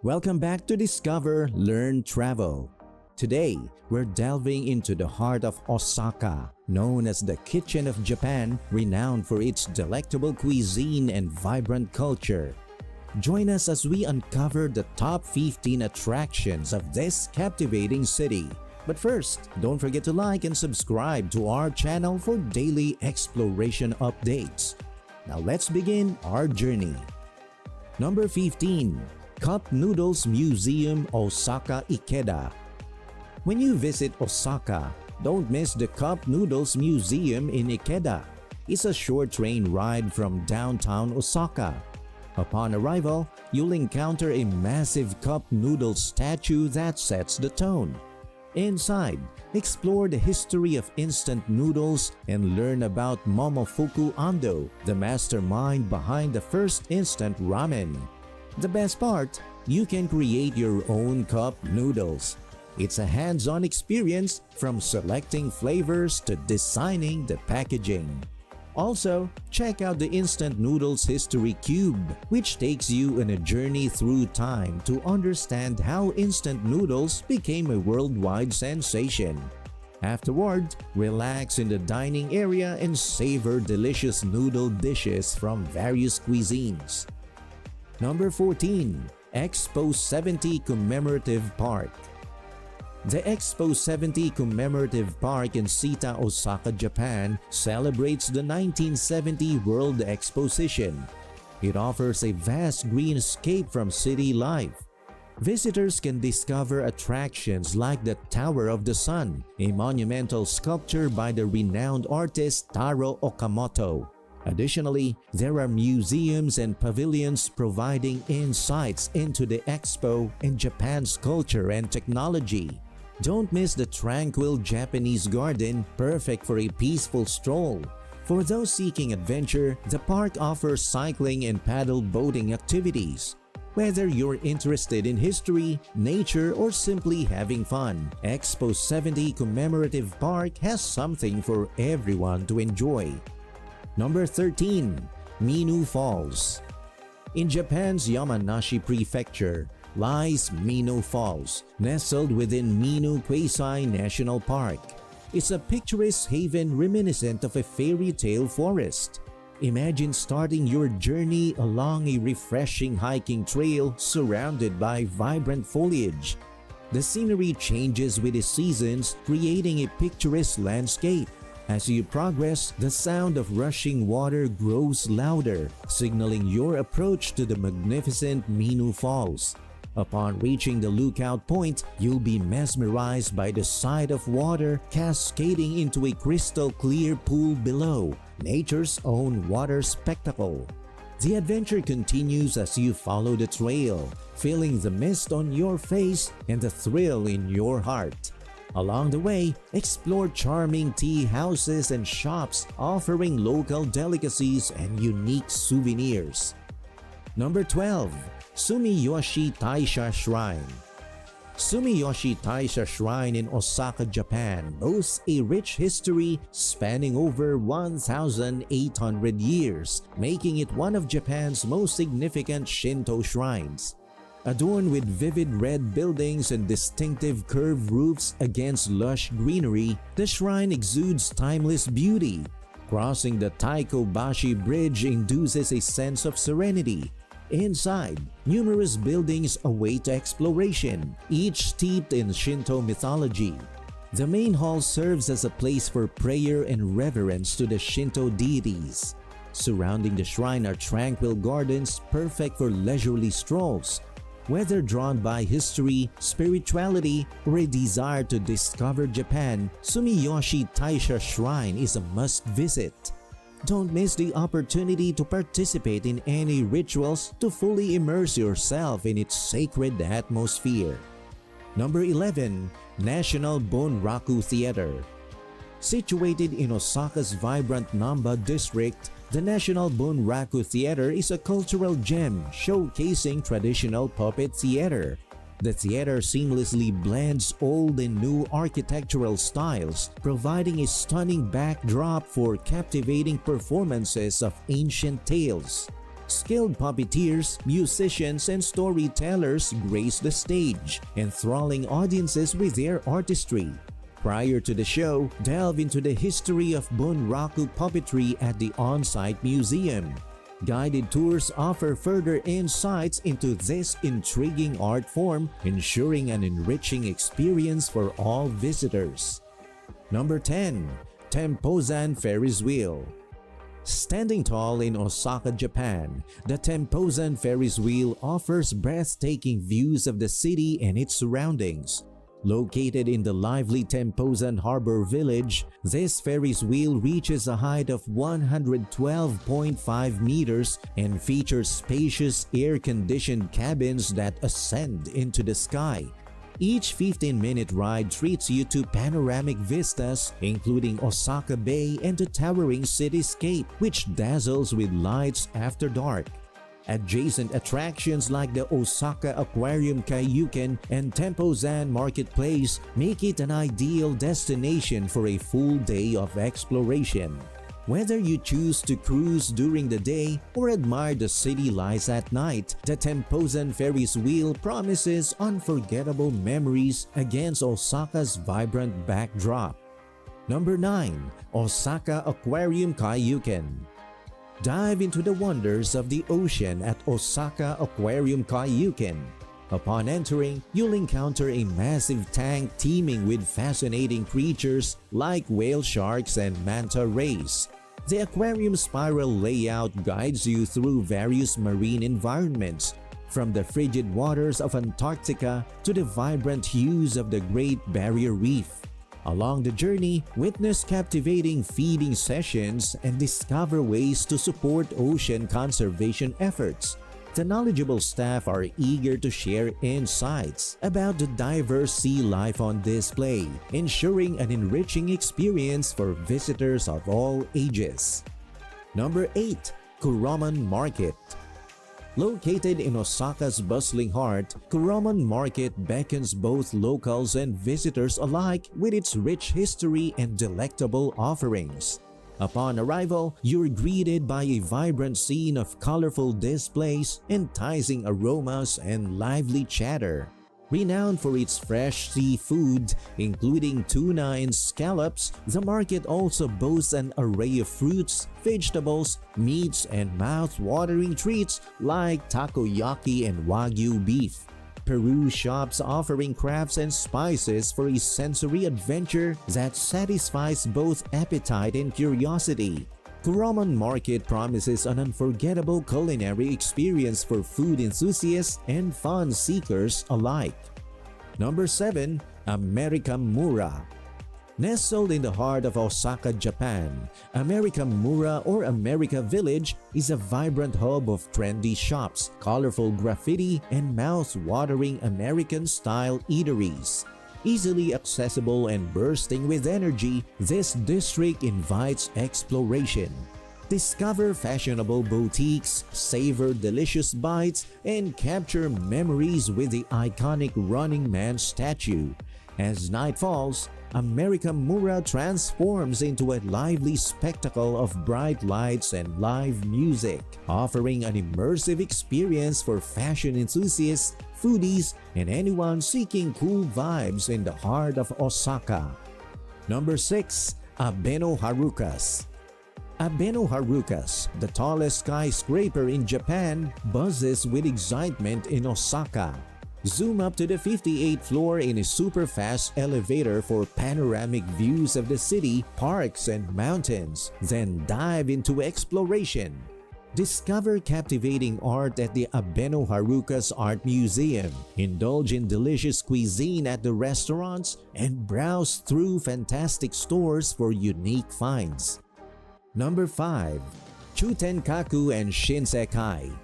Welcome back to Discover, Learn, Travel. Today, we're delving into the heart of Osaka, known as the kitchen of Japan, renowned for its delectable cuisine and vibrant culture. Join us as we uncover the top 15 attractions of this captivating city. But first, don't forget to like and subscribe to our channel for daily exploration updates. Now let's begin our journey. Number 15. Cup Noodles Museum, Osaka, Ikeda. When you visit Osaka, don't miss the Cup Noodles Museum in Ikeda. It's a short train ride from downtown Osaka. Upon arrival, you'll encounter a massive cup noodle statue that sets the tone. Inside, explore the history of instant noodles and learn about Momofuku Ando, the mastermind behind the first instant ramen. The best part, you can create your own cup noodles. It's a hands-on experience from selecting flavors to designing the packaging. Also, check out the Instant Noodles History Cube, which takes you on a journey through time to understand how instant noodles became a worldwide sensation. Afterward, relax in the dining area and savor delicious noodle dishes from various cuisines. Number 14. Expo 70 Commemorative Park. The Expo 70 Commemorative Park in Sita, Osaka, Japan celebrates the 1970 World Exposition. It offers a vast green escape from city life. Visitors can discover attractions like the Tower of the Sun, a monumental sculpture by the renowned artist Taro Okamoto. Additionally, there are museums and pavilions providing insights into the expo and Japan's culture and technology. Don't miss the tranquil Japanese garden, perfect for a peaceful stroll. For those seeking adventure, the park offers cycling and paddle boating activities. Whether you're interested in history, nature, or simply having fun, Expo 70 Commemorative Park has something for everyone to enjoy. Number 13. Minu Falls. In Japan's Yamanashi Prefecture lies Minu Falls, nestled within Minu Quasi National Park. It's a picturesque haven reminiscent of a fairy tale forest. Imagine starting your journey along a refreshing hiking trail surrounded by vibrant foliage. The scenery changes with the seasons, creating a picturesque landscape. As you progress, the sound of rushing water grows louder, signaling your approach to the magnificent Minu Falls. Upon reaching the lookout point, you'll be mesmerized by the sight of water cascading into a crystal-clear pool below, nature's own water spectacle. The adventure continues as you follow the trail, feeling the mist on your face and the thrill in your heart. Along the way, explore charming tea houses and shops offering local delicacies and unique souvenirs. Number 12. Sumiyoshi Taisha Shrine. Sumiyoshi Taisha Shrine in Osaka, Japan boasts a rich history spanning over 1,800 years, making it one of Japan's most significant Shinto shrines. Adorned with vivid red buildings and distinctive curved roofs against lush greenery, the shrine exudes timeless beauty. Crossing the Taikobashi Bridge induces a sense of serenity. Inside, numerous buildings await exploration, each steeped in Shinto mythology. The main hall serves as a place for prayer and reverence to the Shinto deities. Surrounding the shrine are tranquil gardens perfect for leisurely strolls. Whether drawn by history, spirituality, or a desire to discover Japan, Sumiyoshi Taisha Shrine is a must-visit. Don't miss the opportunity to participate in any rituals to fully immerse yourself in its sacred atmosphere. Number 11. National Bunraku Theater. Situated in Osaka's vibrant Namba district, the National Bunraku Theater is a cultural gem showcasing traditional puppet theater. The theater seamlessly blends old and new architectural styles, providing a stunning backdrop for captivating performances of ancient tales. Skilled puppeteers, musicians, and storytellers grace the stage, enthralling audiences with their artistry. Prior to the show, delve into the history of Bunraku puppetry at the on-site museum. Guided tours offer further insights into this intriguing art form, ensuring an enriching experience for all visitors. Number 10. Tempozan Ferris Wheel. Standing tall in Osaka, Japan, the Tempozan Ferris Wheel offers breathtaking views of the city and its surroundings. Located in the lively Tempozan Harbor Village, this Ferris wheel reaches a height of 112.5 meters and features spacious air-conditioned cabins that ascend into the sky. Each 15-minute ride treats you to panoramic vistas, including Osaka Bay and the towering cityscape, which dazzles with lights after dark. Adjacent attractions like the Osaka Aquarium Kaiyuken and Tempozan Marketplace make it an ideal destination for a full day of exploration. Whether you choose to cruise during the day or admire the city lights at night, the Tempozan Ferris Wheel promises unforgettable memories against Osaka's vibrant backdrop. Number 9. Osaka Aquarium Kaiyuken. Dive into the wonders of the ocean at Osaka Aquarium Kaiyuken. Upon entering, you'll encounter a massive tank teeming with fascinating creatures like whale sharks and manta rays. The aquarium's spiral layout guides you through various marine environments, from the frigid waters of Antarctica to the vibrant hues of the Great Barrier Reef. Along the journey, witness captivating feeding sessions and discover ways to support ocean conservation efforts. The knowledgeable staff are eager to share insights about the diverse sea life on display, ensuring an enriching experience for visitors of all ages. Number 8. Kuroman Market. Located in Osaka's bustling heart, Kuroman Market beckons both locals and visitors alike with its rich history and delectable offerings. Upon arrival, you're greeted by a vibrant scene of colorful displays, enticing aromas, and lively chatter. Renowned for its fresh seafood, including tuna and scallops, the market also boasts an array of fruits, vegetables, meats, and mouth-watering treats like takoyaki and wagyu beef. Peru shops offering crafts and spices for a sensory adventure that satisfies both appetite and curiosity. Kuroman Market promises an unforgettable culinary experience for food enthusiasts and fun seekers alike. Number 7. America Mura. Nestled in the heart of Osaka, Japan, America Mura or America Village is a vibrant hub of trendy shops, colorful graffiti, and mouth-watering American-style eateries. Easily accessible and bursting with energy, this district invites exploration. Discover fashionable boutiques, savor delicious bites, and capture memories with the iconic Running Man statue. As night falls, America Mura transforms into a lively spectacle of bright lights and live music, offering an immersive experience for fashion enthusiasts, foodies, and anyone seeking cool vibes in the heart of Osaka. Number 6. Abeno Harukas. Abeno Harukas, the tallest skyscraper in Japan, buzzes with excitement in Osaka. Zoom up to the 58th floor in a super-fast elevator for panoramic views of the city, parks, and mountains, then dive into exploration. Discover captivating art at the Abeno Harukas Art Museum, indulge in delicious cuisine at the restaurants, and browse through fantastic stores for unique finds. Number 5. Chutenkaku and Shinsekai.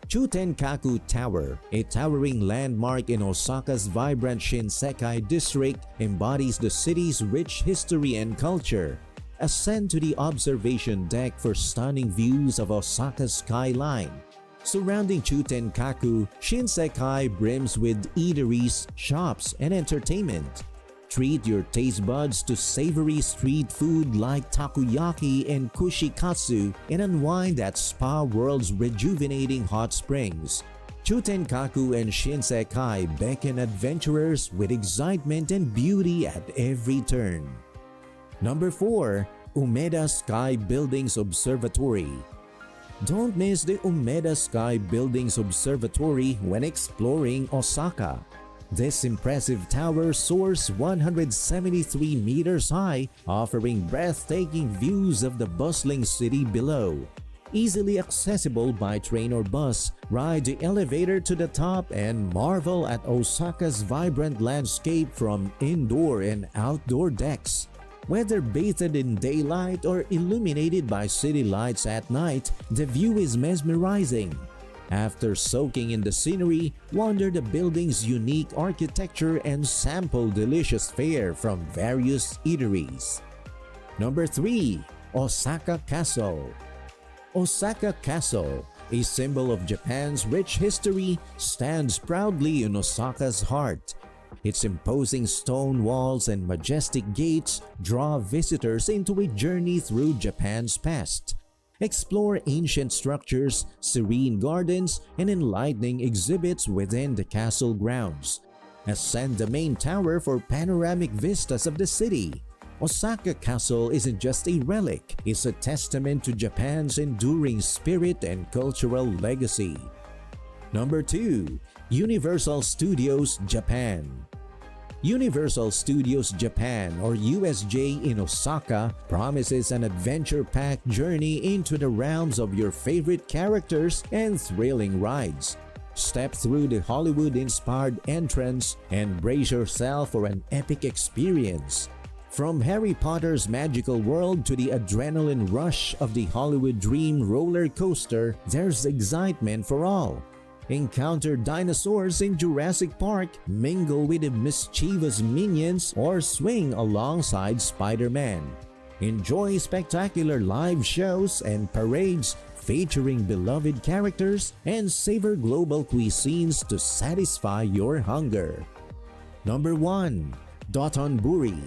Chutenkaku Tower, a towering landmark in Osaka's vibrant Shinsekai district, embodies the city's rich history and culture. Ascend to the observation deck for stunning views of Osaka's skyline. Surrounding Chutenkaku, Shinsekai brims with eateries, shops, and entertainment. Treat your taste buds to savory street food like takoyaki and kushikatsu and unwind at Spa World's rejuvenating hot springs. Chutenkaku and Shinsekai beckon adventurers with excitement and beauty at every turn. Number 4. Umeda Sky Buildings Observatory. Don't miss the Umeda Sky Buildings Observatory when exploring Osaka. This impressive tower soars 173 meters high, offering breathtaking views of the bustling city below. Easily accessible by train or bus, ride the elevator to the top and marvel at Osaka's vibrant landscape from indoor and outdoor decks. Whether bathed in daylight or illuminated by city lights at night, the view is mesmerizing. After soaking in the scenery, wander the building's unique architecture and sample delicious fare from various eateries. Number 3. Osaka Castle. Osaka Castle, a symbol of Japan's rich history, stands proudly in Osaka's heart. Its imposing stone walls and majestic gates draw visitors into a journey through Japan's past. Explore ancient structures, serene gardens, and enlightening exhibits within the castle grounds. Ascend the main tower for panoramic vistas of the city. Osaka Castle isn't just a relic, it's a testament to Japan's enduring spirit and cultural legacy. Number 2. Universal Studios Japan. Universal Studios Japan, or USJ in Osaka, promises an adventure-packed journey into the realms of your favorite characters and thrilling rides. Step through the Hollywood-inspired entrance and brace yourself for an epic experience. From Harry Potter's magical world to the adrenaline rush of the Hollywood Dream roller coaster, there's excitement for all. Encounter dinosaurs in Jurassic Park, mingle with the mischievous minions, or swing alongside Spider-Man. Enjoy spectacular live shows and parades featuring beloved characters and savor global cuisines to satisfy your hunger. Number 1. Dotonbori.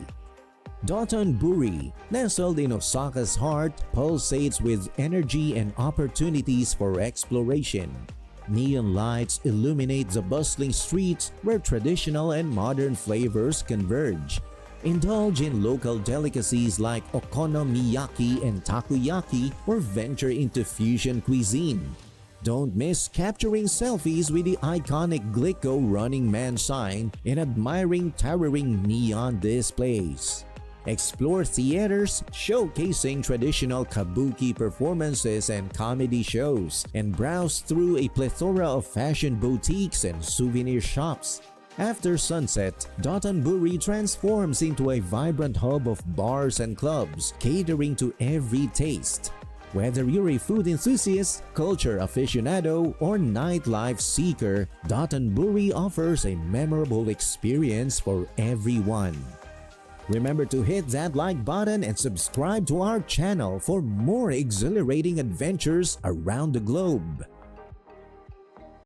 Dotonbori, nestled in Osaka's heart, pulsates with energy and opportunities for exploration. Neon lights illuminate the bustling streets where traditional and modern flavors converge. Indulge in local delicacies like okonomiyaki and takoyaki or venture into fusion cuisine. Don't miss capturing selfies with the iconic Glico Running Man sign and admiring towering neon displays. Explore theaters showcasing traditional kabuki performances and comedy shows, and browse through a plethora of fashion boutiques and souvenir shops. After sunset, Dotonbori transforms into a vibrant hub of bars and clubs, catering to every taste. Whether you're a food enthusiast, culture aficionado, or nightlife seeker, Dotonbori offers a memorable experience for everyone. Remember to hit that like button and subscribe to our channel for more exhilarating adventures around the globe.